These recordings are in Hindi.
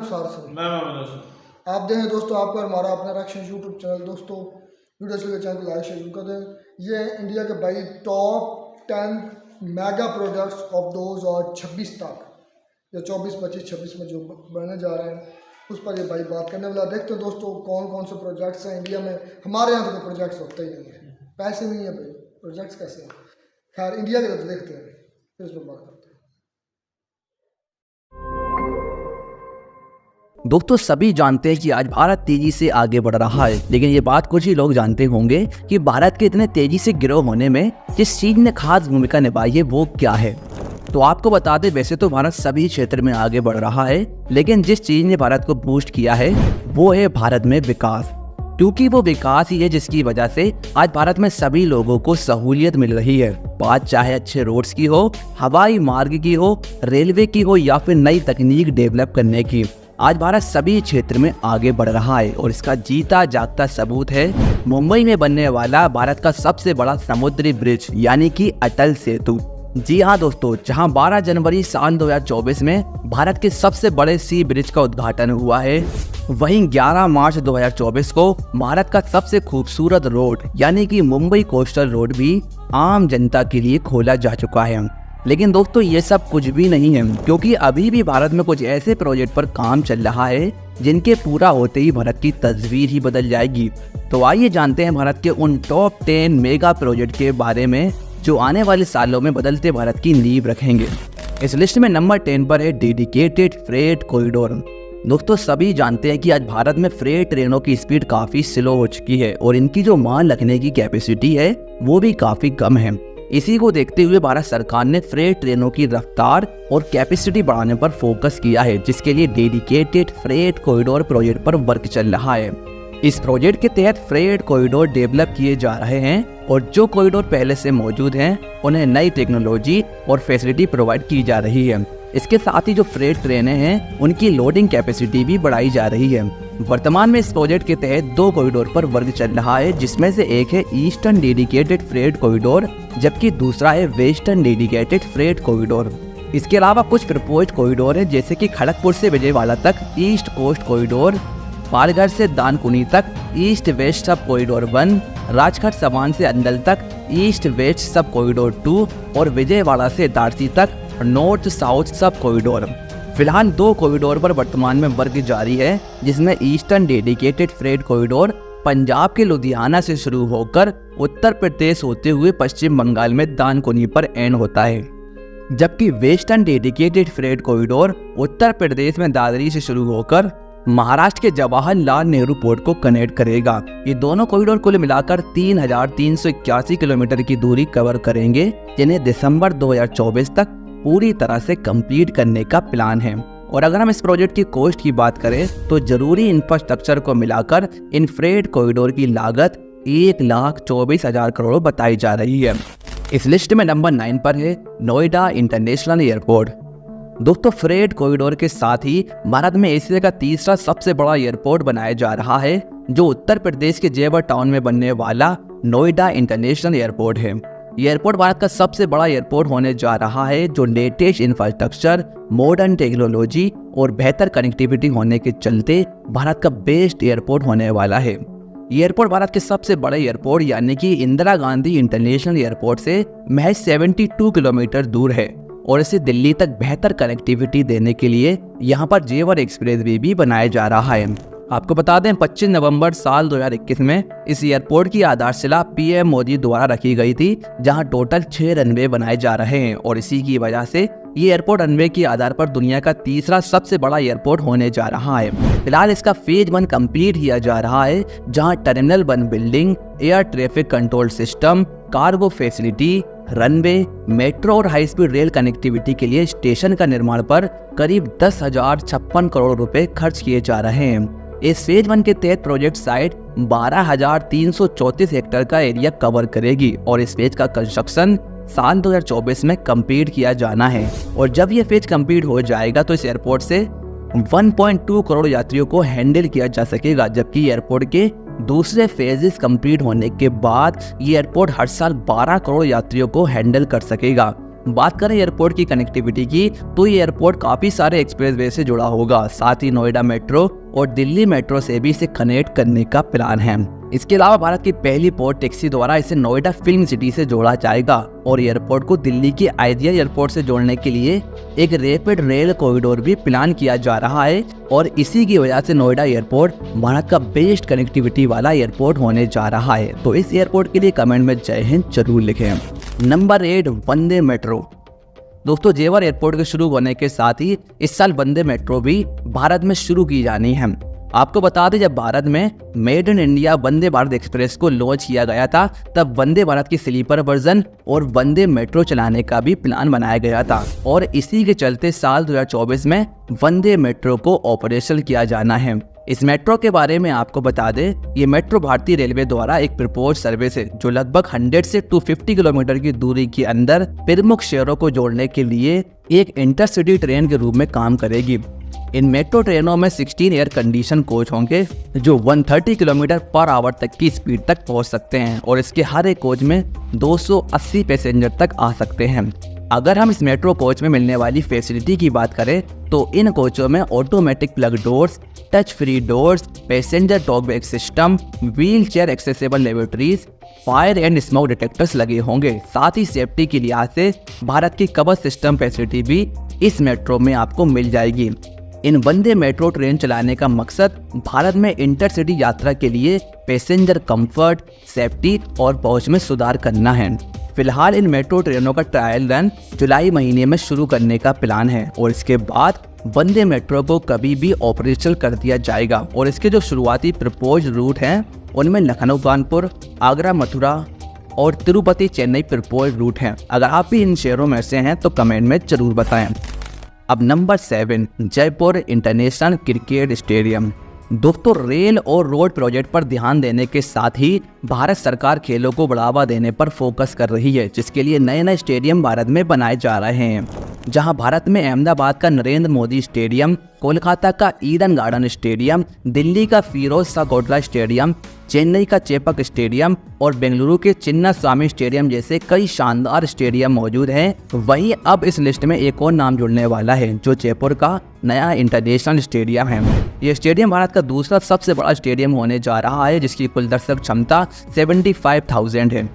सार से आप देखें दोस्तों, आपका हमारा अपना रिएक्शन यूट्यूब चैनल। दोस्तों वीडियो चलिए चैनल को लाइक शेयर कर दें। ये इंडिया के भाई टॉप 10 मेगा प्रोजेक्ट्स ऑफ 2026 तक या 24, 25, 26 में जो बनने जा रहे हैं उस पर ये भाई बात करने वाला। देखते हैं दोस्तों कौन कौन से प्रोजेक्ट्स हैं इंडिया में। हमारे यहाँ तो कोई प्रोजेक्ट्स होते ही नहीं है, पैसे नहीं है भाई, प्रोजेक्ट्स कैसे हैं। खैर इंडिया के तो देखते हैं, फिर इस पर बात करते हैं। दोस्तों सभी जानते हैं कि आज भारत तेजी से आगे बढ़ रहा है, लेकिन ये बात कुछ ही लोग जानते होंगे कि भारत के इतने तेजी से ग्रो होने में जिस चीज ने खास भूमिका निभाई है वो क्या है। तो आपको बता दें, वैसे तो भारत सभी क्षेत्र में आगे बढ़ रहा है, लेकिन जिस चीज ने भारत को बूस्ट किया है वो है भारत में विकास। क्योंकि वो विकास ही है जिसकी वजह से आज भारत में सभी लोगों को सहूलियत मिल रही है। बात चाहे अच्छे रोड्स की हो, हवाई मार्ग की हो, रेलवे की हो या फिर नई तकनीक डेवलप करने की, आज भारत सभी क्षेत्र में आगे बढ़ रहा है। और इसका जीता जागता सबूत है मुंबई में बनने वाला भारत का सबसे बड़ा समुद्री ब्रिज यानी कि अटल सेतु। जी हाँ दोस्तों, जहां 12 जनवरी साल 2024 में भारत के सबसे बड़े सी ब्रिज का उद्घाटन हुआ है, वहीं 11 मार्च 2024 को भारत का सबसे खूबसूरत रोड यानी कि मुंबई कोस्टल रोड भी आम जनता के लिए खोला जा चुका है। लेकिन दोस्तों ये सब कुछ भी नहीं है, क्योंकि अभी भी भारत में कुछ ऐसे प्रोजेक्ट पर काम चल रहा है जिनके पूरा होते ही भारत की तस्वीर ही बदल जाएगी। तो आइए जानते हैं भारत के उन टॉप 10 मेगा प्रोजेक्ट के बारे में जो आने वाले सालों में बदलते भारत की नींव रखेंगे। इस लिस्ट में नंबर 10 पर है डेडिकेटेड फ्रेट कॉरिडोर। दोस्तों सभी जानते हैं कि आज भारत में फ्रेट ट्रेनों की स्पीड काफी स्लो हो चुकी है और इनकी जो माल रखने की कैपेसिटी है वो भी काफी कम है। इसी को देखते हुए भारत सरकार ने फ्रेट ट्रेनों की रफ्तार और कैपेसिटी बढ़ाने पर फोकस किया है, जिसके लिए डेडिकेटेड फ्रेट कॉरिडोर प्रोजेक्ट पर वर्क चल रहा है। इस प्रोजेक्ट के तहत फ्रेट कॉरिडोर डेवलप किए जा रहे हैं और जो कॉरिडोर पहले से मौजूद हैं उन्हें नई टेक्नोलॉजी और फैसिलिटी प्रोवाइड की जा रही है। इसके साथ ही जो फ्रेट ट्रेनें हैं उनकी लोडिंग कैपेसिटी भी बढ़ाई जा रही है। वर्तमान में इस प्रोजेक्ट के तहत 2 कॉरिडोर पर वर्क चल रहा है, जिसमें से एक है ईस्टर्न डेडिकेटेड फ्रेट कॉरिडोर जबकि दूसरा है वेस्टर्न डेडिकेटेड फ्रेट कॉरिडोर। इसके अलावा कुछ प्रपोज्ड कॉरिडोर है, जैसे कि खड़गपुर से विजयवाड़ा तक ईस्ट कोस्ट कॉरिडोर, पालघर से दानकुनी तक east west sub corridor 1, Rajkharsawan से अंदल तक ईस्ट वेस्ट सब कॉरिडोर 2 और विजयवाड़ा से इटारसी तक नॉर्थ साउथ सब कॉरिडोर। फिलहाल 2 कॉरिडोर पर वर्तमान में वर्क जारी है, जिसमें eastern dedicated freight corridor Punjab के लुधियाना से शुरू होकर उत्तर प्रदेश होते हुए पश्चिम बंगाल में दानकुनी पर एंड होता है, जबकि western dedicated freight corridor Uttar Pradesh में दादरी से शुरू होकर महाराष्ट्र के जवाहरलाल नेहरू पोर्ट को कनेक्ट करेगा। ये दोनों कॉरिडोर कुल मिलाकर 3381 किलोमीटर की दूरी कवर करेंगे, जिन्हें दिसंबर 2024 तक पूरी तरह से कंप्लीट करने का प्लान है। और अगर हम इस प्रोजेक्ट की कॉस्ट की बात करें तो जरूरी इंफ्रास्ट्रक्चर को मिलाकर इन फ्रेट कॉरिडोर की लागत 1,24,000 करोड़ बताई जा रही है। इस लिस्ट में नंबर 9 पर है नोएडा इंटरनेशनल एयरपोर्ट। दोस्तों फ्रेट कॉरिडोर के साथ ही भारत में एशिया का तीसरा सबसे बड़ा एयरपोर्ट बनाया जा रहा है, जो उत्तर प्रदेश के जेवर टाउन में बनने वाला नोएडा इंटरनेशनल एयरपोर्ट है। एयरपोर्ट भारत का सबसे बड़ा एयरपोर्ट होने जा रहा है, जो लेटेस्ट इंफ्रास्ट्रक्चर, मॉडर्न टेक्नोलॉजी और बेहतर कनेक्टिविटी होने के चलते भारत का बेस्ट एयरपोर्ट होने वाला है। एयरपोर्ट भारत के सबसे बड़े एयरपोर्ट यानी कि इंदिरा गांधी इंटरनेशनल एयरपोर्ट से महज 72 किलोमीटर दूर है और इसे दिल्ली तक बेहतर कनेक्टिविटी देने के लिए यहाँ पर जेवर एक्सप्रेसवे भी बनाया जा रहा है। आपको बता दें 25 नवंबर साल 2021 में इस एयरपोर्ट की आधारशिला पीएम मोदी द्वारा रखी गई थी, जहां टोटल 6 रनवे बनाए जा रहे हैं और इसी की वजह से ये एयरपोर्ट रनवे के आधार पर दुनिया का तीसरा सबसे बड़ा एयरपोर्ट होने जा रहा है। फिलहाल इसका फेज 1 कंप्लीट किया जा रहा है, जहां terminal 1 building, air traffic control system, cargo facility, runway, metro और हाई स्पीड रेल कनेक्टिविटी के लिए स्टेशन का निर्माण पर करीब 10,056 करोड़ रुपए खर्च किए जा रहे हैं। इस फेज 1 के तहत प्रोजेक्ट साइट 12,334 हेक्टेयर का एरिया कवर करेगी और इस फेज का कंस्ट्रक्शन साल 2024 में कंप्लीट किया जाना है। और जब ये फेज कंप्लीट हो जाएगा तो इस एयरपोर्ट से 1.2 करोड़ यात्रियों को हैंडल किया जा सकेगा, जबकि एयरपोर्ट के दूसरे फेजेस कंप्लीट होने के बाद ये एयरपोर्ट हर साल 12 करोड़ यात्रियों को हैंडल कर सकेगा। बात करें एयरपोर्ट की कनेक्टिविटी की, तो ये एयरपोर्ट काफ़ी सारे एक्सप्रेसवे से जुड़ा होगा। साथ ही नोएडा मेट्रो और दिल्ली मेट्रो से भी इसे कनेक्ट करने का प्लान है। इसके अलावा भारत की पहली पोर्ट टैक्सी द्वारा इसे नोएडा फिल्म सिटी से जोड़ा जाएगा और एयरपोर्ट को दिल्ली के आइडिया एयरपोर्ट से जोड़ने के लिए एक रैपिड रेल कॉरिडोर भी प्लान किया जा रहा है और इसी की वजह से नोएडा एयरपोर्ट भारत का बेस्ट कनेक्टिविटी वाला एयरपोर्ट होने जा रहा है। तो इस एयरपोर्ट के लिए कमेंट में जय हिंद जरूर लिखें। नंबर 8, वंदे मेट्रो। दोस्तों, जेवर एयरपोर्ट के शुरू होने के साथ ही इस साल वंदे मेट्रो भी भारत में शुरू की जानी है। आपको बता दें, जब भारत में made in India Vande Bharat express को लॉन्च किया गया था, तब वंदे भारत की स्लीपर वर्जन और वंदे मेट्रो चलाने का भी प्लान बनाया गया था और इसी के चलते साल 2024 में वंदे मेट्रो को ऑपरेशनल किया जाना है। इस मेट्रो के बारे में आपको बता दें, ये मेट्रो भारतीय रेलवे द्वारा एक प्रपोज सर्विस है जो लगभग 100 से 250 किलोमीटर की दूरी के अंदर प्रमुख शहरों को जोड़ने के लिए एक इंटरसिटी ट्रेन के रूप में काम करेगी। इन मेट्रो ट्रेनों में 16 एयर कंडीशन कोच होंगे जो 130 किलोमीटर पर आवर तक की स्पीड तक पहुंच सकते हैं और इसके हर एक कोच में 280 पैसेंजर तक आ सकते हैं। अगर हम इस मेट्रो कोच में मिलने वाली फैसिलिटी की बात करें तो इन कोचों में automatic plug doors, touch free doors, passenger talk bag system, wheel chair accessible laboratories, fire and smoke detectors लगे होंगे। साथ ही सेफ्टी के लिहाज से भारत की कवच सिस्टम फैसिलिटी भी इस मेट्रो में आपको मिल जाएगी। इन वंदे मेट्रो ट्रेन चलाने का मकसद भारत में इंटरसिटी यात्रा के लिए पैसेंजर कंफर्ट, सेफ्टी और पहुंच में सुधार करना है। फिलहाल इन मेट्रो ट्रेनों का ट्रायल रन जुलाई महीने में शुरू करने का प्लान है और इसके बाद वंदे मेट्रो को कभी भी ऑपरेशनल कर दिया जाएगा और इसके जो शुरुआती प्रपोज रूट हैं उनमें लखनऊ कानपुर, आगरा मथुरा और तिरुपति चेन्नई प्रपोज रूट हैं। अगर आप भी इन शहरों में से हैं तो कमेंट में जरूर बताएं। अब number 7, Jaipur international cricket stadium. दोस्तों, रेल और रोड प्रोजेक्ट पर ध्यान देने के साथ ही भारत सरकार खेलों को बढ़ावा देने पर फोकस कर रही है, जिसके लिए नए नए स्टेडियम भारत में बनाए जा रहे हैं। जहां भारत में अहमदाबाद का नरेंद्र मोदी स्टेडियम, कोलकाता का ईडन गार्डन स्टेडियम, दिल्ली का फिरोज शाह कोटला स्टेडियम, चेन्नई का चेपक स्टेडियम और बेंगलुरु के चिन्ना स्वामी स्टेडियम जैसे कई शानदार स्टेडियम मौजूद हैं। वहीं अब इस लिस्ट में एक और नाम जुड़ने वाला है जो जयपुर का नया इंटरनेशनल स्टेडियम है। यह स्टेडियम भारत का दूसरा सबसे बड़ा स्टेडियम होने जा रहा है जिसकी कुल दर्शक क्षमता 75,000 है।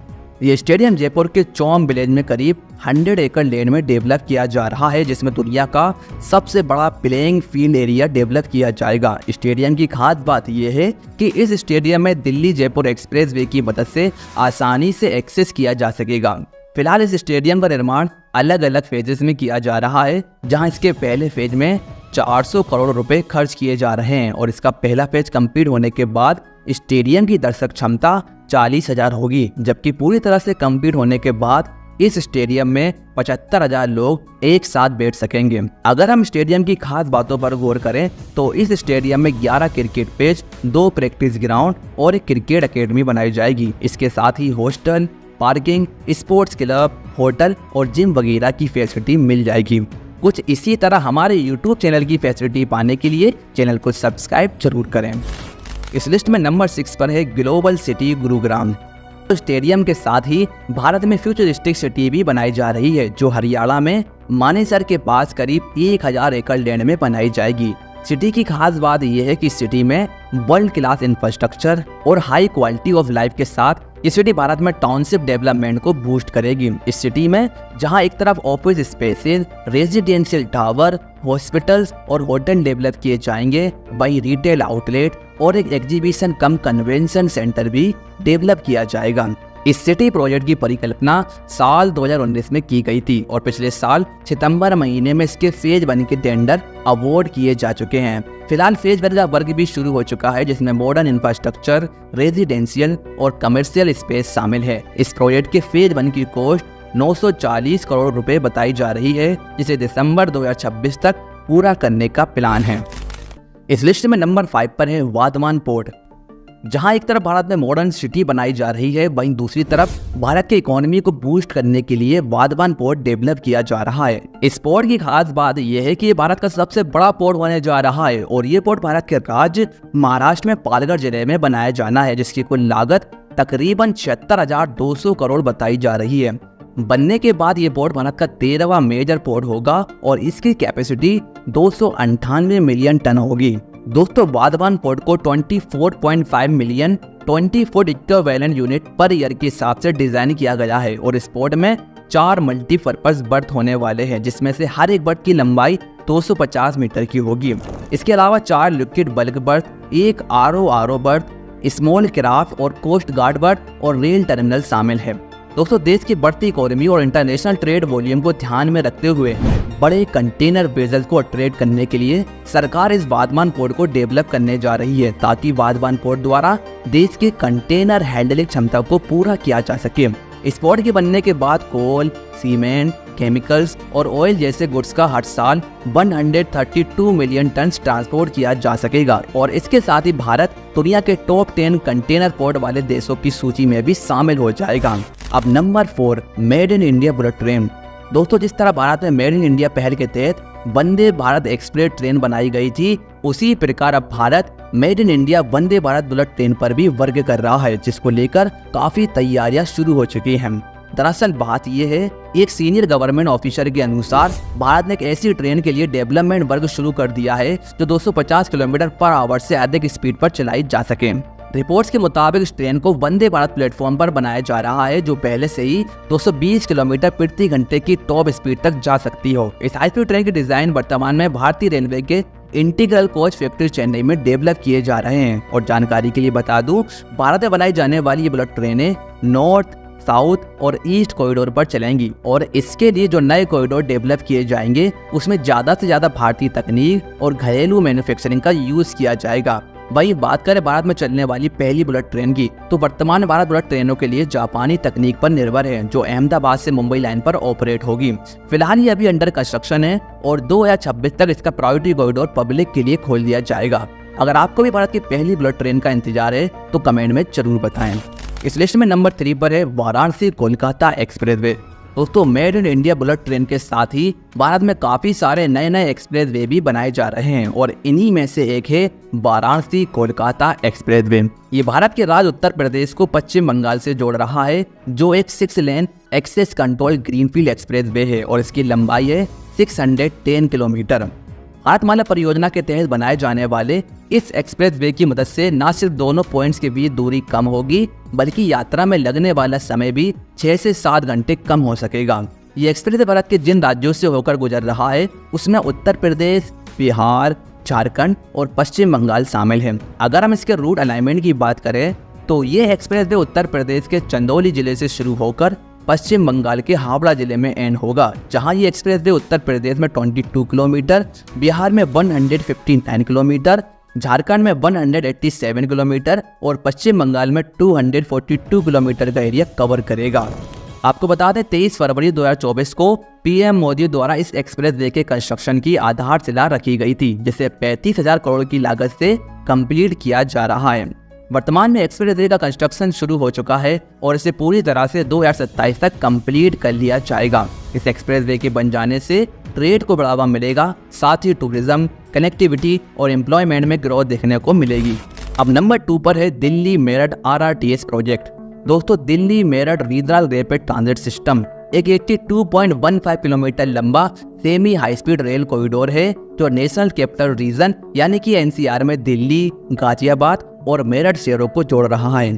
ये स्टेडियम जयपुर के चौम विलेज में करीब 100 एकड़ लैंड में डेवलप किया जा रहा है, जिसमें दुनिया का सबसे बड़ा प्लेइंग फील्ड एरिया डेवलप किया जाएगा। स्टेडियम की खास बात यह है कि इस स्टेडियम में दिल्ली जयपुर एक्सप्रेसवे की मदद से आसानी से एक्सेस किया जा सकेगा। फिलहाल इस स्टेडियम का निर्माण अलग अलग फेजेस में किया जा रहा है, जहां इसके पहले फेज में 400 करोड़ रुपए खर्च किए जा रहे हैं और इसका पहला फेज कंप्लीट होने के बाद स्टेडियम की दर्शक क्षमता 40,000 होगी, जबकि पूरी तरह से कंप्लीट होने के बाद इस स्टेडियम में 75,000 लोग एक साथ बैठ सकेंगे। अगर हम स्टेडियम की खास बातों पर गौर करें तो इस स्टेडियम में 11 क्रिकेट पिच, 2 प्रैक्टिस ग्राउंड और एक क्रिकेट एकेडमी बनाई जाएगी। इसके साथ ही hostel, parking, sports club, hotel और जिम वगैरह की फैसिलिटी मिल जाएगी। कुछ इसी तरह हमारे YouTube चैनल की फैसिलिटी पाने के लिए चैनल को सब्सक्राइब जरूर करें। इस लिस्ट में नंबर 6 पर है ग्लोबल सिटी गुरुग्राम। तो स्टेडियम के साथ ही भारत में फ्यूचरिस्टिक सिटी भी बनाई जा रही है जो हरियाणा में मानेसर के पास करीब 1000 एकड़ लैंड में बनाई जाएगी। सिटी की खास बात यह है कि सिटी में वर्ल्ड क्लास इंफ्रास्ट्रक्चर और हाई क्वालिटी ऑफ लाइफ के साथ ये सिटी भारत में टाउनशिप डेवलपमेंट को बूस्ट करेगी। इस सिटी में जहां एक तरफ office spaces, residential tower, hospitals और होटल डेवलप किए जाएंगे, वहीं रिटेल आउटलेट और एक एग्जीबिशन कम कन्वेंशन सेंटर भी डेवलप किया जाएगा। इस सिटी प्रोजेक्ट की परिकल्पना साल 2019 में की गई थी और पिछले साल सितंबर महीने में इसके फेज 1 के टेंडर अवार्ड किए जा चुके हैं। फिलहाल फेज 1 का वर्क भी शुरू हो चुका है जिसमें मॉडर्न इंफ्रास्ट्रक्चर, रेजिडेंशियल और कमर्शियल स्पेस शामिल है। इस प्रोजेक्ट के फेज 1 की कॉस्ट 940 करोड़ रुपए बताई जा रही है, जिसे दिसंबर 2026 तक पूरा करने का प्लान है। इस लिस्ट में नंबर 5 पर है वाधवान पोर्ट। जहां एक तरफ भारत में मॉडर्न सिटी बनाई जा रही है, वहीं दूसरी तरफ भारत की इकोनॉमी को बूस्ट करने के लिए वाधवान पोर्ट डेवलप किया जा रहा है। इस पोर्ट की खास बात यह है कि ये भारत का सबसे बड़ा पोर्ट होने जा रहा है और ये पोर्ट भारत के राज्य महाराष्ट्र में पालघर जिले में बनाया जाना है, जिसकी कुल लागत तकरीबन 76,200 करोड़ बताई जा रही है। बनने के बाद ये पोर्ट भारत का 13वां मेजर पोर्ट होगा और इसकी कैपेसिटी 298 मिलियन टन होगी। दोस्तों बाधवान पोर्ट को 24.5 million 20 foot equivalent unit per year के हिसाब से डिजाइन किया गया है और इस पोर्ट में 4 मल्टीपर्पज बर्थ होने वाले हैं, जिसमें से हर एक बर्थ की लंबाई 250 मीटर की होगी। इसके अलावा 4 liquid bulk birth, 1 RO birth, small craft और कोस्ट गार्ड बर्थ और रेल टर्मिनल शामिल है। दोस्तों देश की बढ़ती इकोनॉमी और इंटरनेशनल ट्रेड वॉल्यूम को ध्यान में रखते हुए बड़े कंटेनर वेजल्स को ट्रेड करने के लिए सरकार इस बाधवान पोर्ट को डेवलप करने जा रही है, ताकि बाधवान पोर्ट द्वारा देश के कंटेनर हैंडलिंग क्षमता को पूरा किया जा सके। इस पोर्ट के बनने के बाद कोल, सीमेंट, केमिकल्स और ऑयल जैसे गुड्स का हर साल 132 मिलियन टन ट्रांसपोर्ट किया जा सकेगा और इसके साथ ही भारत दुनिया के टॉप 10 कंटेनर पोर्ट वाले देशों की सूची में भी शामिल हो जाएगा। अब number 4, made in India bullet train. दोस्तों जिस तरह भारत में मेड इन इंडिया पहल के तहत वंदे भारत एक्सप्रेस ट्रेन बनाई गई थी, उसी प्रकार अब Bharat made in India Vande Bharat bullet train पर भी वर्क कर रहा है, जिसको लेकर काफी तैयारियां शुरू हो चुकी हैं। दरअसल बात यह है, एक सीनियर गवर्नमेंट ऑफिसर के अनुसार भारत ने एक ऐसी ट्रेन के लिए डेवलपमेंट वर्क शुरू कर दिया है जो 250 किलोमीटर पर आवर से अधिक स्पीड पर चलाई जा सके। रिपोर्ट्स के मुताबिक इस ट्रेन को वंदे भारत प्लेटफॉर्म पर बनाया जा रहा है, जो पहले से ही 220 किलोमीटर प्रति घंटे की टॉप स्पीड तक जा सकती हो। इस हाई स्पीड ट्रेन के डिजाइन वर्तमान में भारतीय रेलवे के इंटीग्रल कोच फैक्ट्री चेन्नई में डेवलप किए जा रहे हैं। और जानकारी के लिए बता दूं, भारत में बनाई जाने वाली ये बुलेट ट्रेनें नॉर्थ, साउथ और ईस्ट कॉरिडोर पर चलेंगी और इसके लिए जो नए कॉरिडोर डेवलप किए जाएंगे उसमें ज़्यादा से ज़्यादा भारतीय तकनीक और घरेलू मैन्युफैक्चरिंग का यूज़ किया जाएगा। वहीं बात करें भारत में चलने वाली पहली बुलेट ट्रेन की, तो वर्तमान में भारत बुलेट ट्रेनों के लिए जापानी तकनीक पर निर्भर है, जो अहमदाबाद से मुंबई लाइन पर ऑपरेट होगी। फिलहाल ये अभी अंडर कंस्ट्रक्शन है और 2026 तक इसका प्रायोरिटी कॉरिडोर पब्लिक के लिए खोल दिया जाएगा। अगर आपको भी भारत की पहली बुलेट ट्रेन का इंतजार है तो कमेंट में जरूर बताएं। इस लिस्ट में नंबर 3 पर है वाराणसी कोलकाता एक्सप्रेसवे। दोस्तों made in India bullet train के साथ ही भारत में काफी सारे नए नए एक्सप्रेसवे भी बनाए जा रहे हैं और इन्हीं में से एक है वाराणसी कोलकाता एक्सप्रेसवे। ये भारत के राज्य उत्तर प्रदेश को पश्चिम बंगाल से जोड़ रहा है, जो एक 6 lane access control greenfield expressway है और इसकी लंबाई है 610 किलोमीटर। भारतमाला परियोजना के तहत बनाए जाने वाले इस एक्सप्रेसवे की मदद से न सिर्फ दोनों पॉइंट्स के बीच दूरी कम होगी, बल्कि यात्रा में लगने वाला समय भी 6 से 7 घंटे कम हो सकेगा। ये एक्सप्रेसवे भारत के जिन राज्यों से होकर गुजर रहा है उसमें उत्तर प्रदेश, बिहार, झारखंड और पश्चिम बंगाल शामिल है। अगर हम इसके रूट अलाइनमेंट की बात करें तो ये एक्सप्रेसवे उत्तर प्रदेश के चंदौली जिले से शुरू होकर पश्चिम बंगाल के हावड़ा जिले में एंड होगा, जहां ये एक्सप्रेसवे उत्तर प्रदेश में 22 किलोमीटर, बिहार में 159 किलोमीटर, झारखंड में 187 किलोमीटर और पश्चिम बंगाल में 242 किलोमीटर का एरिया कवर करेगा। आपको बता दें 23 फरवरी 2024 को पीएम मोदी द्वारा इस एक्सप्रेसवे के कंस्ट्रक्शन की आधारशिला रखी गई थी, जिसे 35,000 करोड़ की लागत से कंप्लीट किया जा रहा है। वर्तमान में एक्सप्रेसवे का कंस्ट्रक्शन शुरू हो चुका है और इसे पूरी तरह से 2027 तक कंप्लीट कर लिया जाएगा। इस एक्सप्रेसवे के बन जाने से ट्रेड को बढ़ावा मिलेगा, साथ ही टूरिज्म, कनेक्टिविटी और एम्प्लॉयमेंट में ग्रोथ देखने को मिलेगी। अब नंबर 2 पर है दिल्ली मेरठ RRTS प्रोजेक्ट। दोस्तों Delhi Meerut regional rapid transit system एक 82.15 किलोमीटर लंबा semi high speed rail corridor है, जो नेशनल कैपिटल रीजन यानी कि NCR में दिल्ली, गाजियाबाद और मेरठ शहरों को जोड़ रहा है।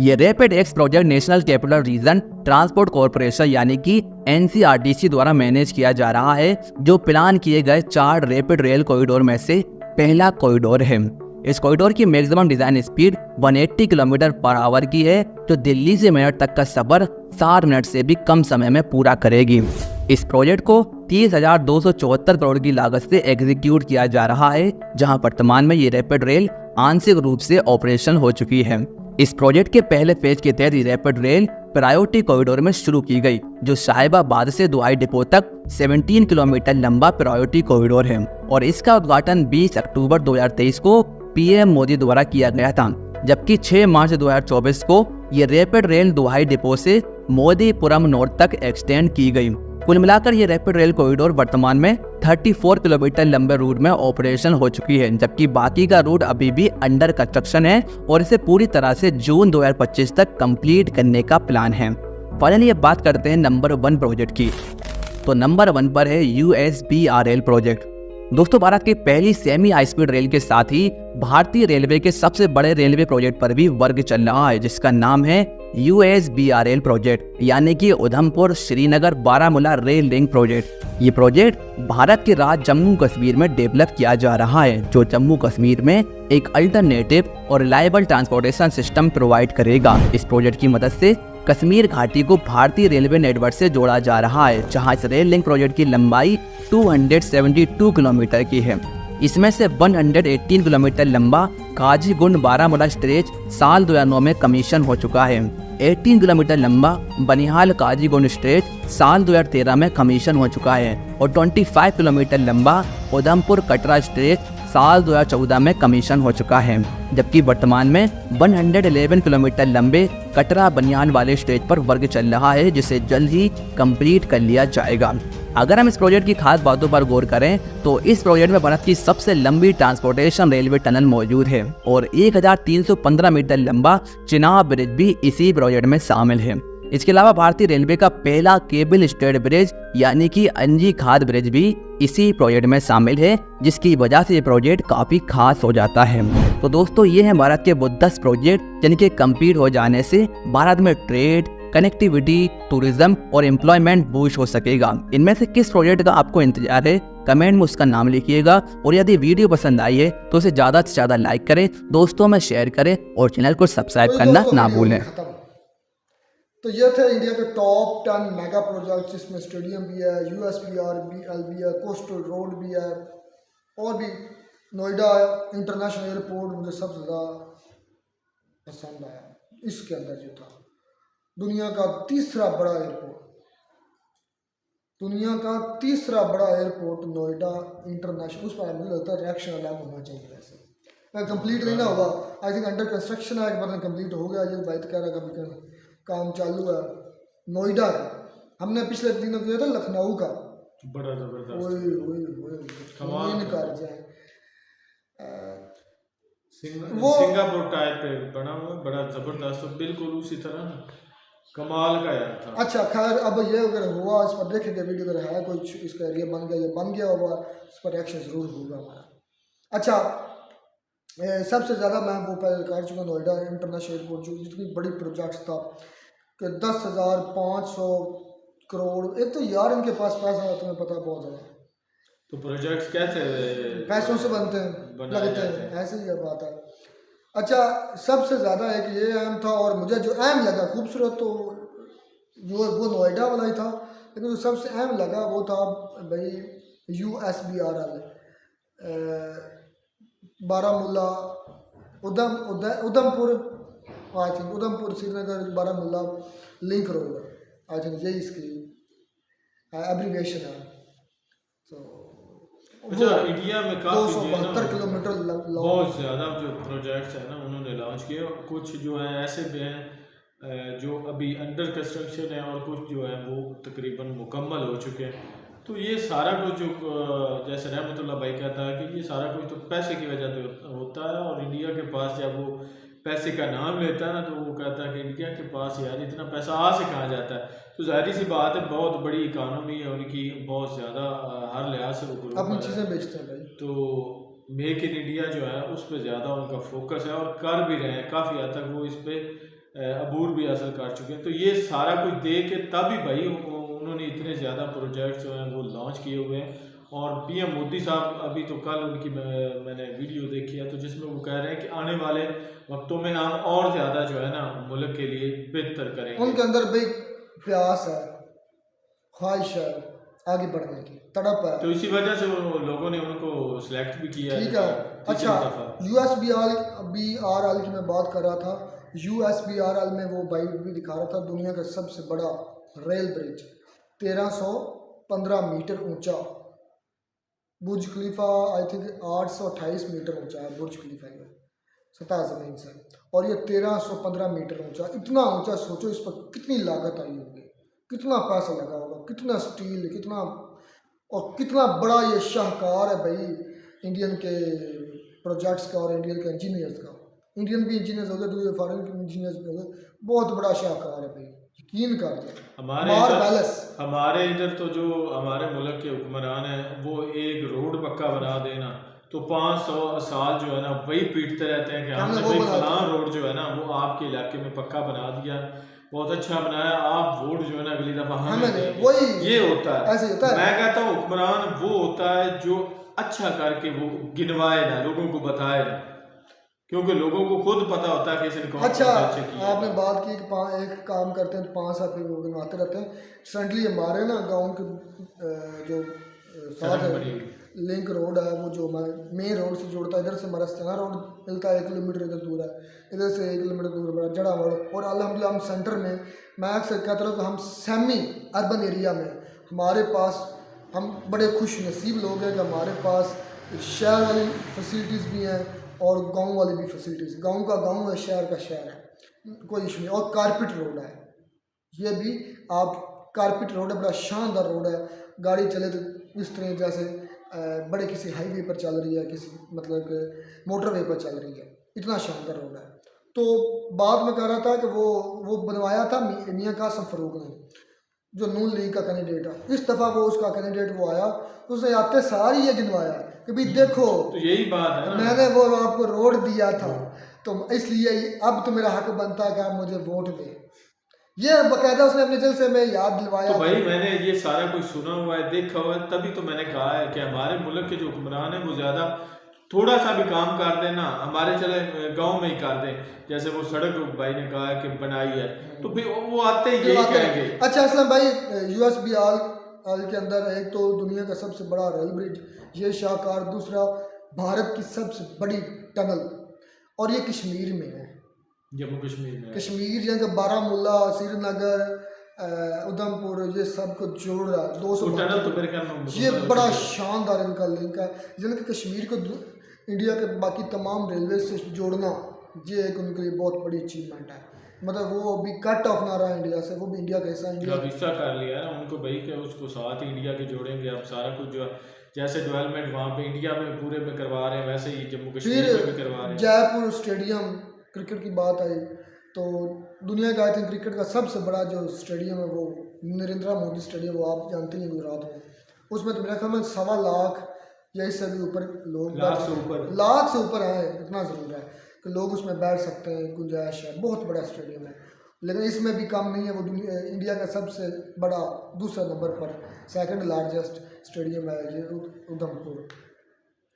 ये rapid x project national capital region transport corporation यानी कि NCRTC द्वारा मैनेज किया जा रहा है, जो प्लान किए गए 4 रैपिड रेल कॉरिडोर में से पहला कॉरिडोर है। इस कॉरिडोर की maximum design speed 180 kilometre per hour की है, जो दिल्ली से मेरठ तक का सफर 4 मिनट से भी कम समय में पूरा करेगी। इस प्रोजेक्ट को 30,274 करोड़ की लागत से एग्जीक्यूट किया जा रहा है, जहां वर्तमान में ये रैपिड रेल आंशिक रूप से ऑपरेशन हो चुकी है। इस प्रोजेक्ट के पहले फेज के तहत रैपिड रेल प्रायोरिटी कॉरिडोर में शुरू की गई, जो साहिबाबाद से दुआई डिपो तक 17 किलोमीटर लंबा प्रायोरिटी कॉरिडोर है और इसका उद्घाटन 20 अक्टूबर 2023 को पीएम मोदी द्वारा किया गया था, जबकि 6 मार्च 2024 को ये रैपिड रेल दुआई डिपो से मोदीपुरम नॉर्थ तक एक्सटेंड की गई। कुल मिलाकर ये रैपिड रेल कॉरिडोर वर्तमान में 34 किलोमीटर लंबे रूट में ऑपरेशन हो चुकी है, जबकि बाकी का रूट अभी भी अंडर कंस्ट्रक्शन है और इसे पूरी तरह से जून 2025 तक कंप्लीट करने का प्लान है। फाइनली अब बात करते हैं नंबर 1 प्रोजेक्ट की। तो नंबर 1 पर है USBRL प्रोजेक्ट। दोस्तों, भारत की पहली सेमी हाई स्पीड रेल के साथ ही भारतीय रेलवे के सबसे बड़े रेलवे प्रोजेक्ट पर भी वर्क चल रहा है, जिसका नाम है USBRL प्रोजेक्ट, यानी कि Udhampur Srinagar Baramulla rail link project. ये प्रोजेक्ट भारत के राज्य जम्मू कश्मीर में डेवलप किया जा रहा है, जो जम्मू कश्मीर में एक अल्टरनेटिव और रिलायबल ट्रांसपोर्टेशन सिस्टम प्रोवाइड करेगा। इस प्रोजेक्ट की मदद से कश्मीर घाटी को भारतीय रेलवे नेटवर्क से जोड़ा जा रहा है, जहां इस रेल लिंक प्रोजेक्ट की लंबाई 272 किलोमीटर की है। इसमें से 118 किलोमीटर लंबा काजीगुंड बारामूला स्ट्रेच साल 2009 में कमीशन हो चुका है। 18 किलोमीटर लंबा बनिहाल काजीगुंड स्ट्रेच साल 2013 में कमीशन हो चुका है और 25 किलोमीटर लंबा उधमपुर कटरा स्ट्रेच साल 2014 में कमीशन हो चुका है। जबकि वर्तमान में 111 किलोमीटर लंबे कटरा बनियान वाले स्ट्रेच पर वर्क चल रहा है, जिसे जल्द ही कंप्लीट कर लिया जाएगा। अगर हम इस प्रोजेक्ट की खास बातों पर गौर करें तो इस प्रोजेक्ट में भारत की सबसे लंबी ट्रांसपोर्टेशन रेलवे टनल मौजूद है और 1315 मीटर लंबा चिनाब ब्रिज भी इसी प्रोजेक्ट में शामिल है। इसके अलावा भारतीय रेलवे का पहला केबल स्टेड ब्रिज यानी कि अंजी खाद ब्रिज भी इसी प्रोजेक्ट में शामिल है, जिसकी वजह से ये प्रोजेक्ट काफी खास हो जाता है। तो दोस्तों, ये है भारत के वो 10 प्रोजेक्ट जिनके कंप्लीट हो जाने से भारत में ट्रेड, कनेक्टिविटी, टूरिज्म और एम्प्लॉयमेंट बूस्ट हो सकेगा। इनमें से किस प्रोजेक्ट का आपको इंतजार है, कमेंट में उसका नाम लिखिएगा। और यदि वीडियो पसंद आई है तो उसे ज़्यादा से ज़्यादा लाइक करें, दोस्तों में शेयर करें और चैनल को सब्सक्राइब करना ना भूलें। तो ये थे इंडिया के टॉप 10 मेगा प्रोजेक्ट्स, जिसमें स्टेडियम भी है, USBRL भी है, कोस्टल रोड भी है और भी नोएडा इंटरनेशनल एयरपोर्ट मुझे सबसे ज़्यादा पसंद आया। इसके अंदर जो था दुनिया का तीसरा बड़ा एयरपोर्ट नोएडा इंटरनेशनल, उस पर मुझे लगता है रिएक्शन अलग होना चाहिए। वैसे कंप्लीट नहीं ना हुआ, आई थिंक अंडर कंस्ट्रक्शन है, एक बार कंप्लीट हो गया। ये बात कह रहा है काम चालू है नोएडा का। हमने पिछले दिनों किया था लखनऊ का, बड़ा जबरदस्त कर जाए वो सिंगापुर टाइप पे बना हुआ, बड़ा जबरदस्त, बिल्कुल उसी तरह कमाल का यार था। अच्छा खैर, अब ये अगर हुआ इस पर देखेंगे वीडियो, अगर है कोई इसका एरिया बन गया होगा, इस पर एक्शन जरूर होगा हमारा। अच्छा, सबसे ज़्यादा मैं वो पहले कर चुका नोएडा इंटरनेशनल एयरपोर्ट, जो जितनी बड़ी प्रोजेक्ट्स था कि 10,500 करोड़। एक तो यार इनके पास पैसा है, तुम्हें पता है, बहुत ज़्यादा। तो प्रोजेक्ट्स कैसे पैसों से बनते हैं, लगते हैं, ऐसे ही बात है। अच्छा, सबसे ज़्यादा एक ये अहम था, और मुझे जो अहम लगा खूबसूरत तो वो नोएडा वाला ही था, लेकिन जो सबसे अहम लगा वो था भाई USBRL Baramulla Udhampur, I think Udhampur Srinagar Baramulla link road, I think यही इसकी एब्रीविएशन है। तो अच्छा, इंडिया में काफी 272 किलोमीटर बहुत ज़्यादा जो प्रोजेक्ट्स है ना उन्होंने लॉन्च किए। कुछ जो है ऐसे भी हैं जो अभी अंडर कंस्ट्रक्शन है और कुछ जो है वो तकरीबन मुकम्मल हो चुके हैं। तो ये सारा कुछ जो जैसे रहमतुल्लाह भाई कहता है कि ये सारा कुछ तो पैसे की वजह से होता है, और इंडिया के पास जब वो पैसे का नाम लेता है ना, तो वो कहता है कि इंडिया के पास यार इतना पैसा आ से कहाँ जाता है। तो जाहिर सी बात है, बहुत बड़ी इकानमी है उनकी, बहुत ज़्यादा हर लिहाज से वो अपनी चीज़ें बेचते हैं भाई। तो मेक इन इंडिया जो है उस पर ज़्यादा उनका फोकस है, और कर भी रहे हैं काफ़ी हद तक, वो इस पर अबूर भी हासिल कर चुके हैं। तो ये सारा कुछ देख के तभी भाई उन्होंने इतने ज़्यादा प्रोजेक्ट्स जो हैं वो लॉन्च किए हुए हैं। और PM मोदी साहब, अभी तो कल उनकी मैंने वीडियो देखी है, तो जिसमें वो कह रहे हैं कि आने वाले वक्तों में हम और ज़्यादा जो है ना मुल्क के लिए बेहतर करेंगे। उनके अंदर भाई प्यास है, ख्वाहिश है आगे बढ़ने की, तड़प है, तो इसी वजह से लोगों ने उनको सिलेक्ट भी किया। ठीक है। अच्छा, USBRL की मैं बात कर रहा था। USBRL में वो भाई भी दिखा रहा था दुनिया का सबसे बड़ा रेल ब्रिज, 1315 मीटर ऊंचा, बुर्ज खलीफा आई थिंक 828 मीटर ऊंचा है बुर्ज खलीफा में सतह ज़मीन से, और ये 1315 मीटर ऊंचा। इतना ऊंचा, सोचो इस पर कितनी लागत आई होगी, कितना पैसा लगा होगा, कितना स्टील, कितना और कितना बड़ा ये शाहकार है भाई इंडियन के प्रोजेक्ट्स का और इंडियन के इंजीनियर्स का। इंडियन भी इंजीनियर्स हो गए, दूसरे फॉरेन के इंजीनियर्स भी हो गए, बहुत बड़ा शाहकार है भाई। यकीन कर दे हमारे मार इधर पैलेस। हमारे इधर तो जो हमारे मुल्क के हुक्मरान हैं वो एक रोड पक्का बना देना तो 500 साल जो है ना वही पीटते रहते हैं कि हमने हमने वो भाई बना फलां रोड जो है ना वो आपके इलाके में पक्का बना दिया, बहुत अच्छा बनाया, आप वोट जो है ना अगली दफा हमें हमें देंगे। वही ये होता है। ऐसे ही होता है। मैं कहता हूँ हुक्मरान वो होता है जो अच्छा करके वो गिनवाए ना, लोगों को बताए ना, क्योंकि लोगों को खुद पता होता है कि इसने कौन अच्छा, कौन से अच्छे किए आपने हैं। बात की कि एक काम करते हैं तो 5 साल फिर वो गिनवाते रहते हैं। रिसेंटली हमारे ना गांव के जो साथ सड़क है बनी हुई। लिंक रोड है, वो जो हमारे मेन रोड से जोड़ता है, इधर से हमारा स्टेना रोड मिलता है 1 किलोमीटर इधर दूर है, इधर से 1 किलोमीटर दूर है जड़ा रोड। और अल्हम्दुलिल्लाह हम सेंटर में, मैं अक्सर कहता हूँ कि हम सेमी अर्बन एरिया में हमारे पास, हम बड़े खुश नसीब लोग हैं कि हमारे पास शहर वाली फैसिलिटीज़ भी हैं और गांव वाली भी फैसिलिटीज़। गांव का गांव है, शहर का शहर है, कोई इशू नहीं। और कारपेट रोड है, ये भी आप कारपेट रोड है, बड़ा शानदार रोड है, गाड़ी चले तो इस तरह जैसे बड़े किसी हाईवे पर चल रही है, किसी मतलब मोटरवे पर चल रही है, इतना शानदार रोड है। तो बात मैं कह रहा था कि वो बनवाया था मियाँ कासिम फरूक ने, जो नून लीग का कैंडिडेट है। इस दफ़ा वो उसका कैंडिडेट वो आया, उसने आते सारी ये गिनवाया कि भाई देखो तो यही बात है ना, मैंने वो आपको रोड दिया था, तो इसलिए अब तो मेरा हक बनता है कि आप मुझे वोट दें। ये बकायदा उसने अपने जलसे में याद दिलवाया तो भाई था। मैंने ये सारा कुछ सुना हुआ है, देखा हुआ है, तभी तो मैंने कहा है कि हमारे मुल्क के जो हुक्मरान हैं वो ज़्यादा थोड़ा सा भी काम कर दें ना, हमारे चले गांव में ही कर दें, जैसे वो सड़क भाई ने कहा है कि बनाई है, तो फिर वो आते ही यही कहेंगे। अच्छा असलम भाई, यूएसबी आल के अंदर एक तो दुनिया का सबसे बड़ा रेल ब्रिज, ये शाहकार, दूसरा भारत की सबसे बड़ी टनल, और ये कश्मीर में है, जम्मू कश्मीर में कश्मीर जैसे बारामूला, श्रीनगर, उधमपुर, ये सब को जोड़ रहा है। 200 वो टनल तो मेरे ख्याल में ये मुकम्मल हो बड़ा चुकी है। शानदार इनका लिंक है, जिनके कश्मीर को इंडिया के बाकी तमाम रेलवे से जोड़ना, ये एक उनके लिए बहुत बड़ी अचीवमेंट है। मतलब वो अभी कट ऑफ ना रहा इंडिया से, वो भी इंडिया का हिस्सा, इंडिया अब हिस्सा कर लिया है उनको भाई कि उसको साथ ही इंडिया के जोड़ेंगे। अब सारा कुछ जो है जैसे डेवलपमेंट वहाँ पे इंडिया में पूरे में करवा रहे हैं, वैसे ही जम्मू कश्मीर में भी करवा रहे फिर हैं। जयपुर स्टेडियम, क्रिकेट की बात आई तो दुनिया का आई थिंक क्रिकेट का सबसे बड़ा जो स्टेडियम है वो नरेंद्र मोदी स्टेडियम, वो आप जानते हैं गुजरात में। उसमें तो मेरा ख्याल में 1.25 लाख या इससे भी ऊपर लोग, लाख से ऊपर है, इतना ज़रूर है कि लोग उसमें बैठ सकते हैं, गुंजाइश है, बहुत बड़ा स्टेडियम है। लेकिन इसमें भी कम नहीं है, वो इंडिया का सबसे बड़ा दूसरा नंबर पर सेकंड लार्जेस्ट स्टेडियम है ये उधमपुर,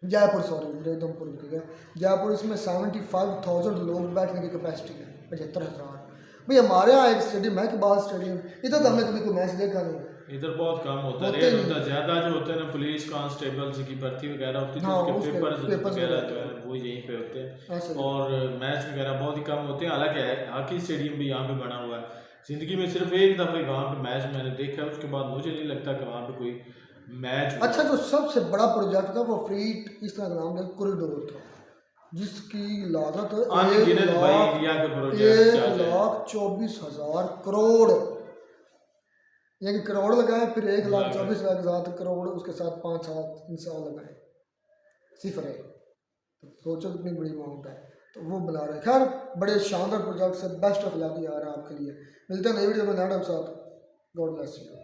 जयपुर, सॉरी उधमपुर की है जयपुर। इसमें 75,000 लोग बैठने की कैपेसिटी है, 75,000। भाई हमारे यहाँ एक स्टेडियम है इकबाल स्टेडियम, इधर तो हमने कभी कोई मैच देखा नहीं। इधर बहुत कम होता है, होते रेट नहीं। होता है ज़्यादा, जो होते हैं ना पुलिस कांस्टेबल्स की भर्ती वगैरह होती है, हाँ, तो उसके उसके पेपर्स वगैरह वगैरह जो है वो यहीं पे होते हैं, ऐसे। और मैच वगैरह बहुत ही कम होते हैं। हालांकि हॉकी स्टेडियम भी यहाँ पे बना हुआ है, ज़िंदगी में सिर्फ एक दफ़ा वहाँ पे मैच मैंने देखा है, उसके बाद मुझे नहीं लगता कि वहाँ पे कोई मैच हुआ। अच्छा, जो सबसे बड़ा प्रोजेक्ट था वो फ्रीट, इस तरह नाम का कॉरिडोर था, जिसकी लागत अनगिनत भाई इंडिया के प्रोजेक्ट चल रहे हैं। 1,24,000 करोड़, एक करोड़ लगाए, फिर 1,24,000 करोड़, उसके साथ 5-7 इंसान लगाए, सिफर है, तो सोचो कितनी बड़ी अमाउंट है। तो वो बना रहे, खैर बड़े शानदार प्रोजेक्ट से, बेस्ट ऑफ लक यार आपके लिए। मिलते हैं नई वीडियो में नए साथ, गॉड ब्लेस यू।